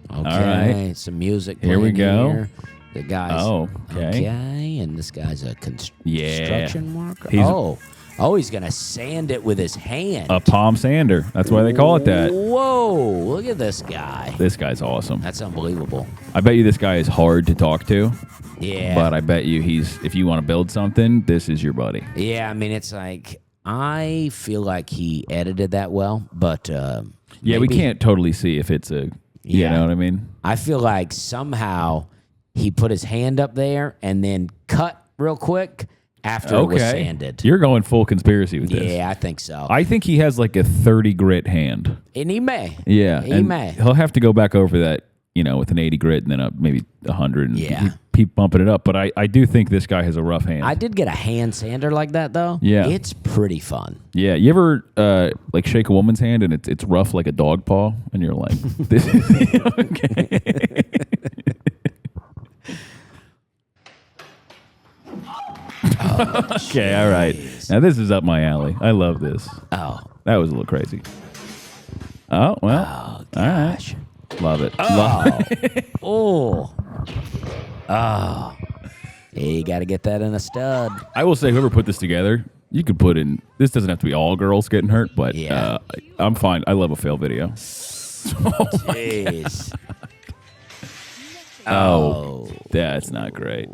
all right. Some music. Here we go. Here. The guy's okay, and this guy's a construction worker. He's gonna sand it with his hand. A palm sander. That's why they call it that. Whoa! Look at this guy. This guy's awesome. That's unbelievable. I bet you this guy is hard to talk to. Yeah. But I bet you if you want to build something, this is your buddy. Yeah, I mean, it's like, I feel like he edited that well, but we can't totally see if it's you know what I mean? I feel like somehow he put his hand up there and then cut real quick after it was sanded. You're going full conspiracy with this. Yeah, I think so. I think he has like a 30 grit hand. And he may. Yeah. He may. He'll have to go back over that, with an 80 grit and then maybe 100 and keep bumping it up. But I do think this guy has a rough hand. I did get a hand sander like that, though. Yeah. It's pretty fun. Yeah. You ever like shake a woman's hand and it's rough like a dog paw? And you're like, this is okay. Okay, all right. Now this is up my alley. I love this. Oh. That was a little crazy. Oh, well. Oh, gosh. All right. Love it. Oh. Oh. You got to get that in a stud. I will say, whoever put this together, you could put in, this doesn't have to be all girls getting hurt, but I'm fine. I love a fail video. Jeez. Oh, that's not great.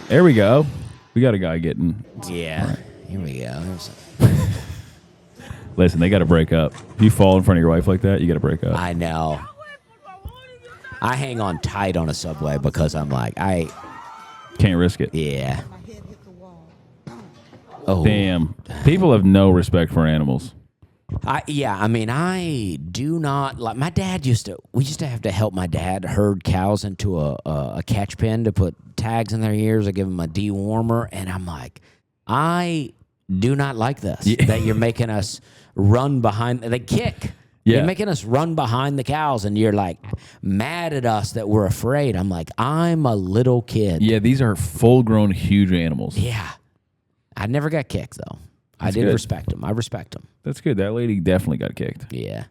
There we go. We got a guy getting. Yeah. Right. Here we go. Listen, they got to break up. If you fall in front of your wife like that, you got to break up. I know. I hang on tight on a subway because I'm like, I can't risk it. Yeah. Oh, damn. People have no respect for animals. I do not like. My dad we used to have to help my dad herd cows into a catch pen to put tags in their ears. I give them a dewormer, and I'm like, I do not like this. Yeah. That you're making us run behind. They kick. Yeah. You're making us run behind the cows, and you're like mad at us that we're afraid. I'm like, I'm a little kid. Yeah, these are full-grown, huge animals. Yeah, I never got kicked though. That's I did good. Respect him. I respect him. That's good. That lady definitely got kicked. Yeah.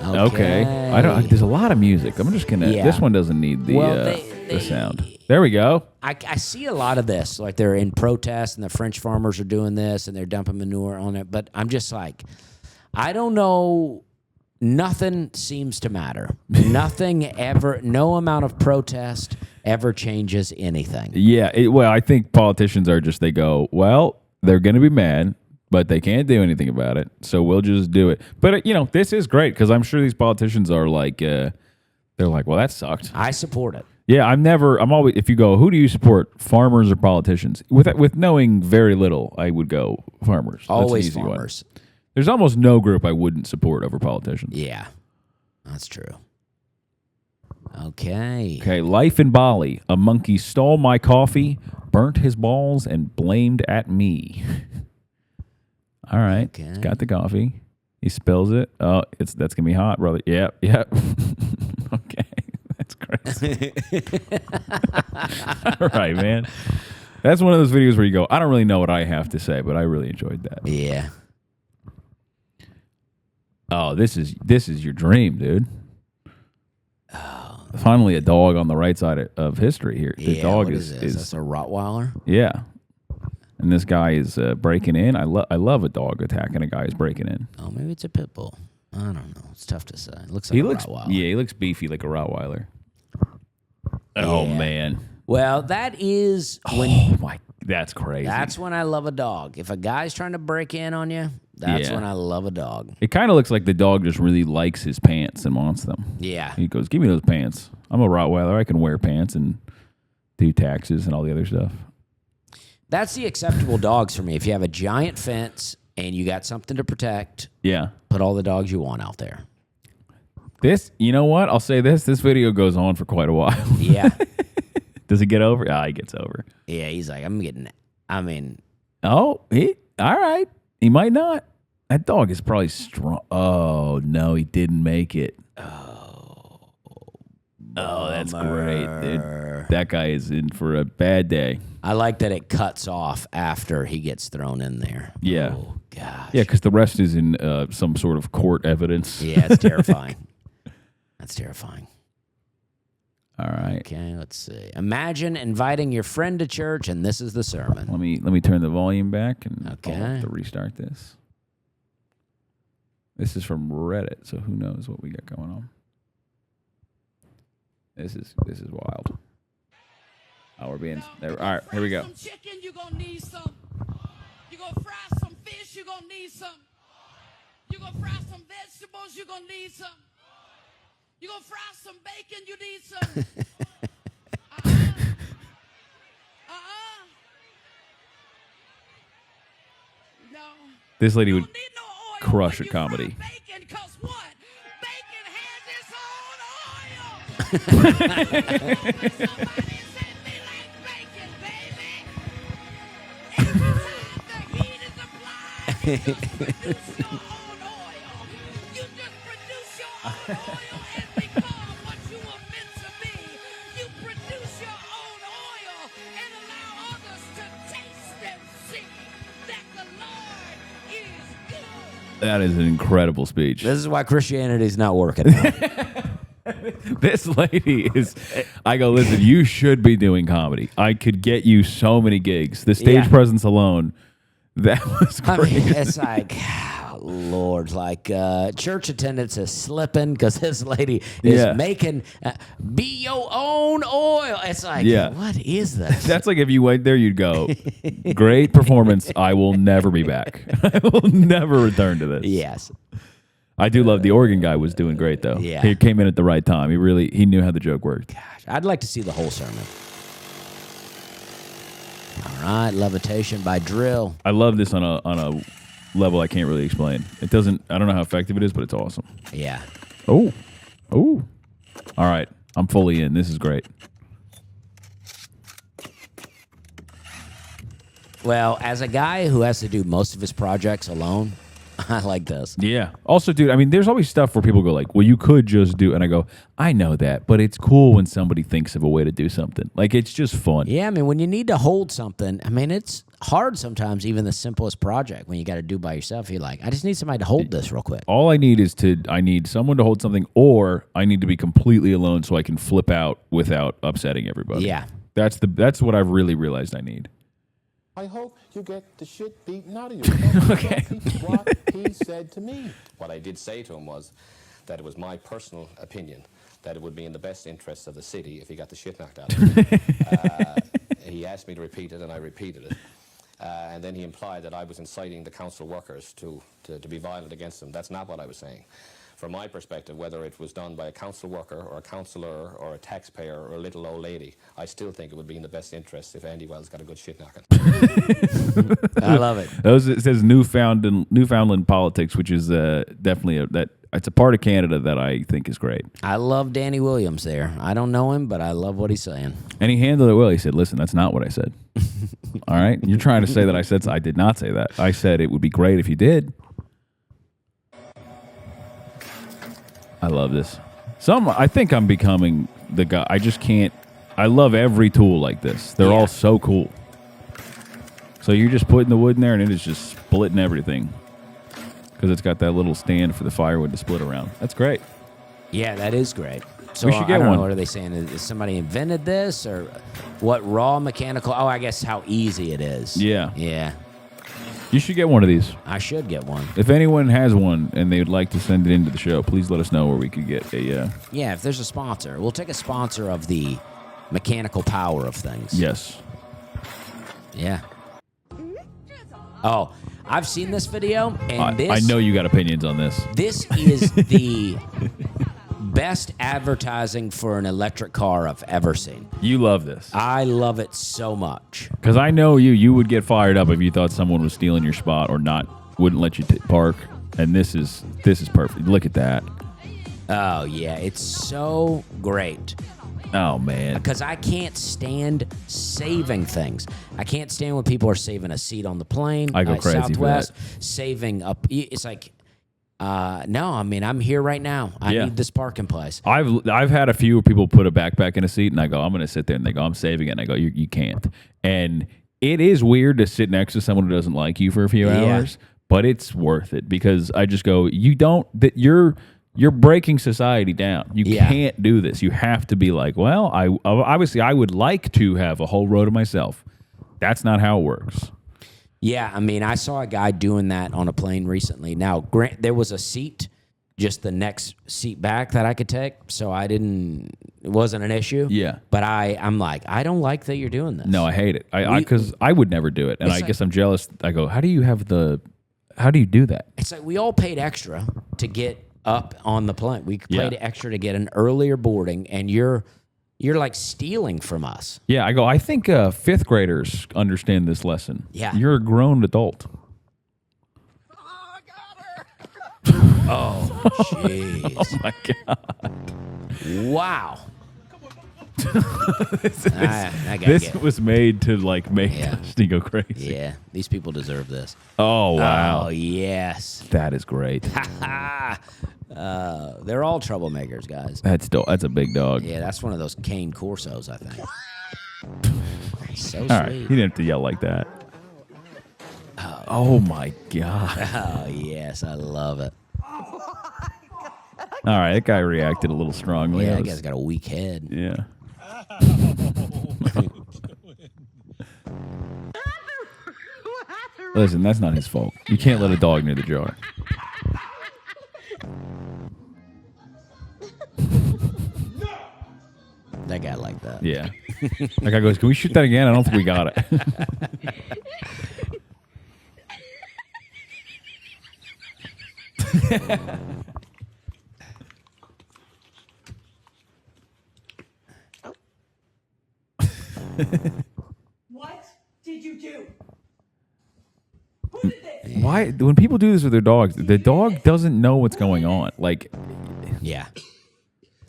Okay. There's a lot of music. I'm just gonna. Yeah. This one doesn't need the sound. There we go. I see a lot of this. Like they're in protest, and the French farmers are doing this, and they're dumping manure on it. But I'm just like, I don't know. Nothing seems to matter. Nothing ever. No amount of protest ever changes anything. Yeah. I think politicians are just. They go, well, they're going to be mad, but they can't do anything about it. So we'll just do it. But, this is great because I'm sure these politicians are like, they're like, well, that sucked. I support it. Yeah, I'm always, if you go, who do you support, farmers or politicians? With knowing very little, I would go farmers. Always That's an easy farmers. One. There's almost no group I wouldn't support over politicians. Yeah, that's true. Okay. Okay, life in Bali. A monkey stole my coffee, burnt his balls, and blamed at me. All right. Okay. He's got the coffee. He spills it. Oh, that's going to be hot, brother. Yep. Okay. That's crazy. All right, man. That's one of those videos where you go, I don't really know what I have to say, but I really enjoyed that. Yeah. Oh, this is your dream, dude. Finally, a dog on the right side of history here. The dog is that's a Rottweiler. Yeah, and this guy is breaking in. I love a dog attacking a guy who's breaking in. Oh, maybe it's a pit bull. I don't know. It's tough to say. It looks like a Rottweiler. Yeah, he looks beefy like a Rottweiler. Oh man. Well, that is when. Oh my, that's crazy. That's when I love a dog. If a guy's trying to break in on you, that's when I love a dog. It kind of looks like the dog just really likes his pants and wants them. Yeah. He goes, give me those pants. I'm a Rottweiler. I can wear pants and do taxes and all the other stuff. That's the acceptable dogs for me. If you have a giant fence and you got something to protect, put all the dogs you want out there. This, you know what? I'll say this. This video goes on for quite a while. Yeah. Does he get over? He gets over. Yeah, he's like, all right. He might not. That dog is probably strong. Oh, no, he didn't make it. Oh, that's great, dude. That guy is in for a bad day. I like that it cuts off after he gets thrown in there. Yeah. Oh, gosh. Yeah, because the rest is in some sort of court evidence. Yeah, it's terrifying. That's terrifying. All right. Okay, let's see. Imagine inviting your friend to church, and this is the sermon. Let me turn the volume back, and I'll have to restart this. This is from Reddit, so who knows what we got going on. This is wild. Oh, we're being there. All right, here we go. Some chicken, you're gonna need some. You're gonna fry some fish, you're gonna need some. You're gonna fry some vegetables, you're gonna need some. You're going to fry some bacon, you need some. This lady You would don't need no oil crush when at you fry comedy. Bacon, 'cause what? Bacon has its own oil. Somebody send me like bacon, baby. Every time the heat is applied, you just produce your own oil. You just produce your own oil and become what you were meant to be. You produce your own oil and allow others to taste and see that the Lord is good. That is an incredible speech. This is why Christianity's not working out. This lady is. I go, listen, you should be doing comedy. I could get you so many gigs. The stage Yeah. presence alone, that was I great. mean, it's like, Lord, like church attendance is slipping because this lady is Yeah. making be your own oil. It's like, Yeah. what is this? That's like if you went there, you'd go, great performance. I will never be back. I will never return to this. Yes. I do love the organ guy was doing great though. Yeah. He came in at the right time. He knew how the joke worked. Gosh, I'd like to see the whole sermon. All right, levitation by drill. I love this on a level I can't really explain. I don't know how effective it is, but it's awesome. Yeah. Oh. All right. I'm fully in. This is great. Well, as a guy who has to do most of his projects alone, I like this. Yeah. Also, dude, I mean, there's always stuff where people go like, well, you could just do, and I go, I know that, but it's cool when somebody thinks of a way to do something. Like, it's just fun. Yeah, I mean, when you need to hold something, I mean, it's hard sometimes, even the simplest project, when you got to do by yourself. You're like, I just need somebody to hold this real quick. All I need I need someone to hold something, or I need to be completely alone so I can flip out without upsetting everybody. Yeah. That's what I've really realized I need. I hope you get the shit beaten out of you. Okay. What he said to me. What I did say to him was that it was my personal opinion that it would be in the best interests of the city if he got the shit knocked out of him. He asked me to repeat it, and I repeated it. And then he implied that I was inciting the council workers to be violent against him. That's not what I was saying. From my perspective, whether it was done by a council worker or a councillor or a taxpayer or a little old lady, I still think it would be in the best interest if Andy Wells got a good shit knocking. I love it. It says Newfoundland politics, which is definitely it's a part of Canada that I think is great. I love Danny Williams there. I don't know him, but I love what he's saying. And he handled it well. He said, listen, that's not what I said. All right? You're trying to say that I said I did not say that. I said it would be great if you did. I love this. I think I'm becoming the guy. I just can't. I love every tool like this. They're all so cool. So you're just putting the wood in there, and it is just splitting everything. Because it's got that little stand for the firewood to split around. That's great. Yeah, that is great. So We should get I don't one. know, what are they saying? Is somebody invented this, or what raw mechanical? Oh, I guess how easy it is. Yeah. Yeah. You should get one of these. I should get one. If anyone has one and they would like to send it into the show, please let us know where we could get a... Yeah, if there's a sponsor. We'll take a sponsor of the mechanical power of things. Yes. Yeah. Oh, I've seen this video, and I know you got opinions on this. This is the best advertising for an electric car I've ever seen. You love this. I love it so much. Because I know you would get fired up if you thought someone was stealing your spot or wouldn't let you park. And this is perfect. Look at that. Oh, yeah. It's so great. Oh, man. Because I can't stand saving things. I can't stand when people are saving a seat on the plane. I go crazy for Southwest, that. saving up. It's like, no, I mean, I'm here right now. I need this parking place. I've had a few people put a backpack in a seat, and I go, I'm going to sit there, and they go, I'm saving it, and I go, you can't. And it is weird to sit next to someone who doesn't like you for a few hours, but it's worth it because I just go, you're breaking society down. You can't do this. You have to be like, well, I would like to have a whole row to myself. That's not how it works. Yeah, I mean, I saw a guy doing that on a plane recently. Now, there was a seat, just the next seat back that I could take, so it wasn't an issue. Yeah. But I'm like, I don't like that you're doing this. No, I hate it. Because I would never do it, and I guess I'm jealous. I go, how do you do that? It's like we all paid extra to get up on the plane. We paid extra to get an earlier boarding, and you're like stealing from us. Yeah, I go, I think fifth graders understand this lesson. Yeah. You're a grown adult. Oh, jeez. Oh my god. Wow. This was made to like make Dusty go crazy. Yeah, these people deserve this. Oh wow. Oh yes. That is great. They're all troublemakers, guys. That's a big dog. Yeah, that's one of those cane Corsos, I think. So All right, sweet. you didn't have to yell like that. Oh my god. Oh yes, I love it. All right, that guy reacted a little strongly. Yeah, that guy's got a weak head. Yeah. Listen, that's not his fault. You can't let a dog near the jar. That guy like that. Yeah. That guy goes, "Can we shoot that again? I don't think we got it." What did you do? Who did this? Why? When people do this with their dogs, the dog doesn't know what's going on. Like, Yeah.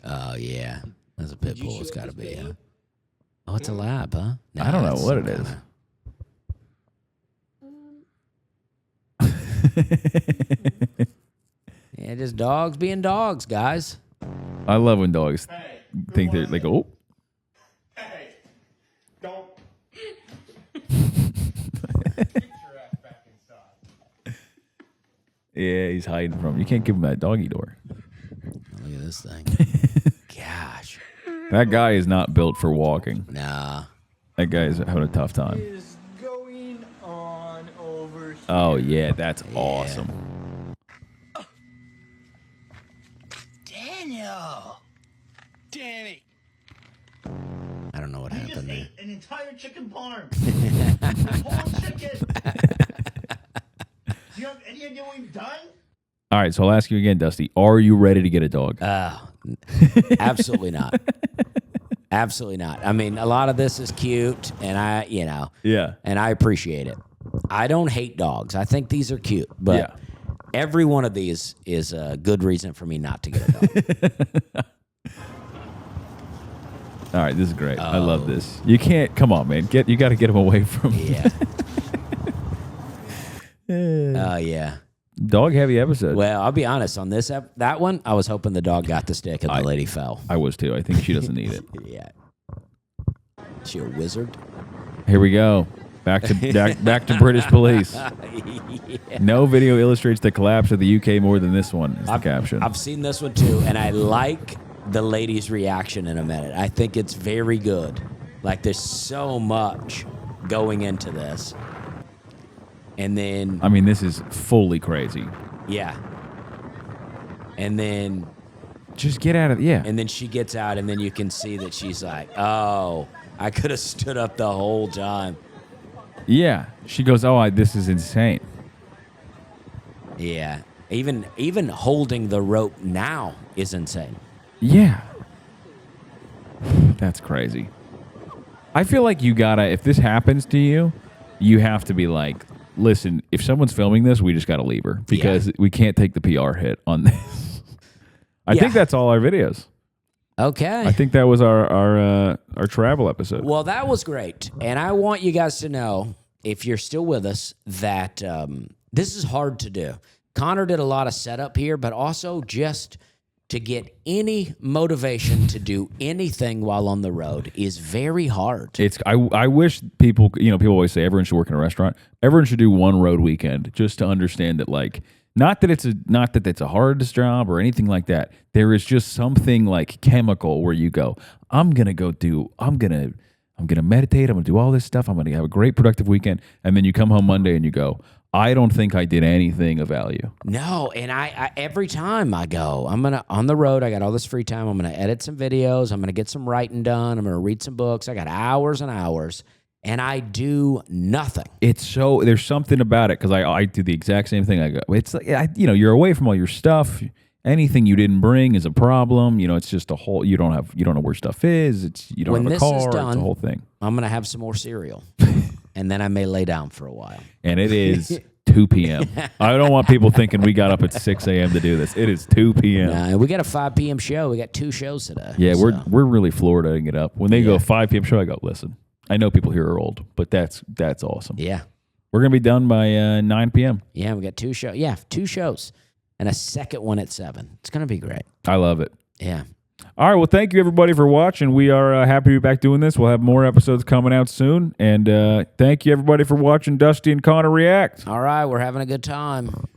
Oh yeah. That's a pit bull. It's got to be. Huh? Oh, it's a lab, huh? No, I don't know it's what some it is. Yeah, just dogs being dogs, guys. I love when dogs think they're like, oh. Hey, don't. Yeah, he's hiding from. You can't give him that doggy door. Look at this thing. Gosh. That guy is not built for walking. Nah. That guy is having a tough time. is going on over here? Oh yeah, that's awesome. Daniel! Danny! I don't know what You just happened there. ate an entire chicken parm. The whole chicken. Do you have any idea what you've done? All right, so I'll ask you again, Dusty. Are you ready to get a dog? Absolutely not. Absolutely not. I mean, a lot of this is cute, and Yeah. and I appreciate it. I don't hate dogs. I think these are cute, but Yeah. every one of these is a good reason for me not to get a dog. All right, this is great. I love this. You can't. Come on, man. You got to get him away from. Yeah. Oh, yeah. Dog heavy episode. Well, I'll be honest. On that one, I was hoping the dog got the stick and the lady fell. I was too. I think she doesn't need it. Yeah. Is she a wizard? Here we go. Back to British police. No video illustrates the collapse of the UK more than this one. Is the caption. I've seen this one too, and I like the lady's reaction in a minute. I think it's very good. Like there's so much going into this. And then I mean, this is fully crazy. yeah. And then Just get out of yeah. and then she gets out, and then you can see that she's like, "Oh, I could have stood up the whole time." Yeah. She goes, "Oh, this is insane." Yeah. Even holding the rope now is insane. Yeah. That's crazy. I feel like you gotta, if this happens to you, you have to be like, listen, if someone's filming this, we just gotta leave her because we can't take the PR hit on this. I think that's all our videos. Okay. I think that was our travel episode. Well, that was great. And I want you guys to know, if you're still with us, that this is hard to do. Connor did a lot of setup here, but also just to get any motivation to do anything while on the road is very hard. I wish people, people always say everyone should work in a restaurant. Everyone should do one road weekend just to understand that, like, not that it's a hard job or anything like that. There is just something like chemical where you go, I'm gonna meditate, I'm gonna do all this stuff, I'm gonna have a great productive weekend, and then you come home Monday and you go, I don't think I did anything of value. No, and I every time I go, on the road, I got all this free time, I'm gonna edit some videos, I'm gonna get some writing done, I'm gonna read some books, I got hours and hours, and I do nothing. There's something about it, because I do the exact same thing. I go, it's like, you're away from all your stuff. Anything you didn't bring is a problem. It's just a whole. You don't know where stuff is. You don't When have a this car. is It's done, a whole thing. I'm gonna have some more cereal, and then I may lay down for a while. And it is 2 p.m. I don't want people thinking we got up at 6 a.m. to do this. It is 2 p.m. We got a 5 p.m. show. We got 2 shows today. Yeah, so. we're really Floridaing it up. When they go 5 p.m. show, I go, listen, I know people here are old, but that's awesome. Yeah. We're going to be done by 9 p.m. Yeah, we got 2 shows. Yeah, 2 shows. And a second one at 7. It's going to be great. I love it. Yeah. All right, well, thank you, everybody, for watching. We are happy to be back doing this. We'll have more episodes coming out soon. And thank you, everybody, for watching Dusty and Connor React. All right, we're having a good time.